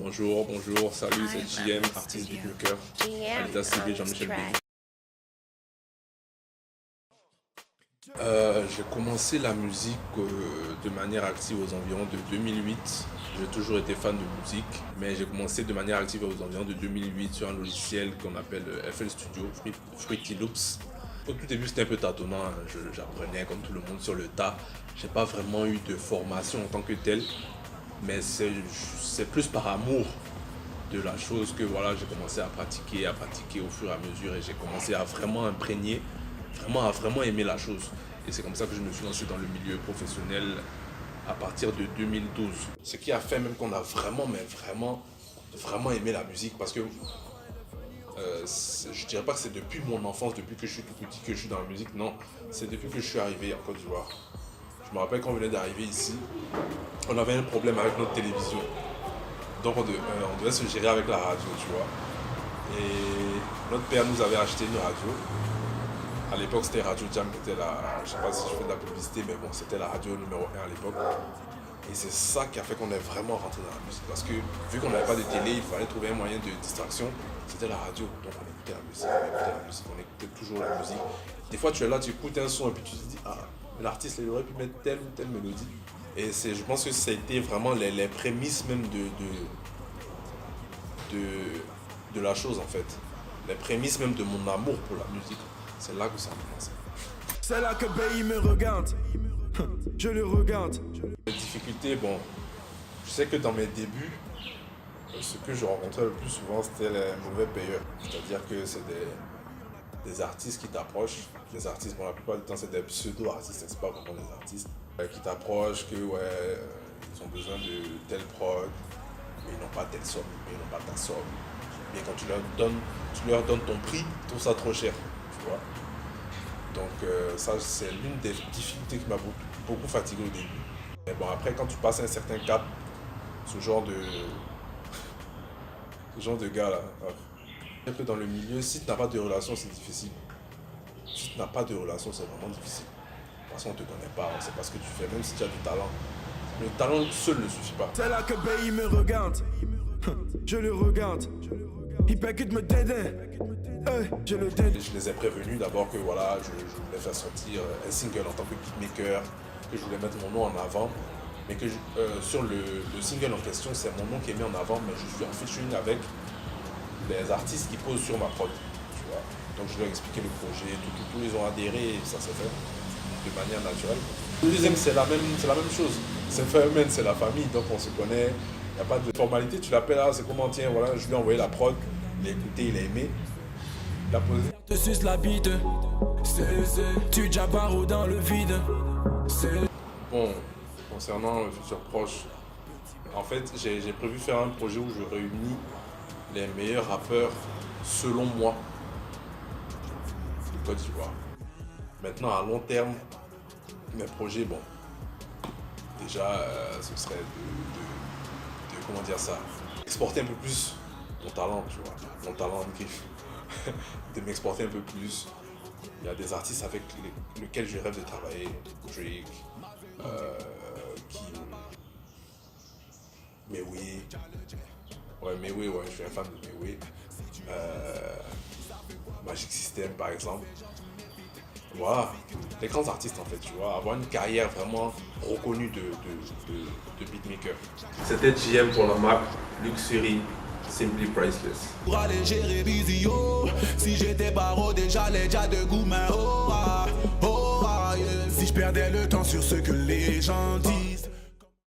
Bonjour, salut, c'est JM, artiste beatmaker, alias CB Jean-Michel Béni. J'ai commencé la musique de manière active aux environs de 2008. J'ai toujours été fan de musique, mais j'ai commencé de manière active aux environs de 2008 sur un logiciel qu'on appelle FL Studio, Fruity Loops. Au tout début, c'était un peu tâtonnant, hein. J'apprenais comme tout le monde sur le tas. J'ai pas vraiment eu de formation en tant que telle, mais c'est plus par amour de la chose que voilà, j'ai commencé à pratiquer au fur et à mesure, et j'ai commencé à vraiment imprégner, à vraiment aimer la chose. Et c'est comme ça que je me suis lancé dans le milieu professionnel à partir de 2012. Ce qui a fait même qu'on a vraiment aimé la musique, parce que je dirais pas que c'est depuis mon enfance, depuis que je suis tout petit que je suis dans la musique, non, c'est depuis que je suis arrivé en Côte d'Ivoire. Je me rappelle quand on venait d'arriver ici, on avait un problème avec notre télévision. Donc on devait se gérer avec la radio, tu vois. Et notre père nous avait acheté une radio. À l'époque, c'était Radio Jam qui était la... Je sais pas si je fais de la publicité, mais bon, c'était la radio numéro 1 à l'époque. Et c'est ça qui a fait qu'on est vraiment rentré dans la musique. Parce que vu qu'on n'avait pas de télé, il fallait trouver un moyen de distraction. C'était la radio. Donc on écoutait la musique, on écoutait toujours la musique. Des fois, tu es là, tu écoutes un son et puis tu te dis, ah, l'artiste, il aurait pu mettre telle ou telle mélodie. Et je pense que ça a été vraiment les prémices même de la chose, en fait. Les prémices même de mon amour pour la musique. C'est là que ça a commencé. C'est là que Bayi me regarde. Je le regarde. Les difficultés, bon, je sais que dans mes débuts, ce que je rencontrais le plus souvent, c'était les mauvais payeurs. C'est-à-dire que c'est des artistes qui t'approchent. Les artistes, bon, la plupart du temps, c'est des pseudo-artistes, c'est pas vraiment des artistes. Qui t'approchent, que ouais, ils ont besoin de telle prod, mais ils n'ont pas telle somme, mais ils n'ont pas ta somme. Mais quand tu leur donnes ton prix, ils trouvent ça trop cher, tu vois. Donc ça, c'est l'une des difficultés qui m'a beaucoup fatigué au début. Mais bon, après, quand tu passes un certain cap, ce genre de gars-là, un peu dans le milieu, si tu n'as pas de relation, c'est difficile. Si tu n'as pas de relation, c'est vraiment difficile. Parce qu'on ne te connaît pas, on ne sait pas ce que tu fais, même si tu as du talent. Le talent seul ne suffit pas. C'est là que Bayi me regarde. Je le regarde. Il peut me t'aider. Je le t'aide. Je les ai prévenus d'abord que voilà, je voulais faire sortir un single en tant que beatmaker, que je voulais mettre mon nom en avant. Mais que sur le single en question, c'est mon nom qui est mis en avant, mais je suis en featuring avec les artistes qui posent sur ma prod. Tu vois. Donc je leur ai expliqué le projet, tout, ils ont adhéré et ça s'est fait de manière naturelle. Le deuxième, c'est la même chose. C'est famille, c'est la famille, donc on se connaît. Il n'y a pas de formalité, tu l'appelles, ah, c'est comment, tiens, voilà, je lui ai envoyé la prod, il a écouté, il a aimé, il a posé. Te suce la bite, tu jabaro dans le vide. Bon, concernant le futur proche, en fait, j'ai prévu faire un projet où je réunis les meilleurs rappeurs selon moi de Côte d'Ivoire. Maintenant, à long terme, mes projets, bon, déjà, ce serait de comment dire ça, exporter un peu plus mon talent, tu vois, mon talent en griffe, de m'exporter un peu plus. Il y a des artistes avec lesquels je rêve de travailler, Drake, Mewe, ouais, Mewe, ouais, je suis un fan de Mewe, Magic System par exemple. Voilà, les grands artistes en fait, tu vois, avoir une carrière vraiment reconnue de beatmaker. C'était JM pour la marque Luxury, Simply Priceless. Pour aller gérer Visio, si j'étais barodé, j'allais déjà de goût, mais oh, yeah. Si je perdais le temps sur ce que les gens disent.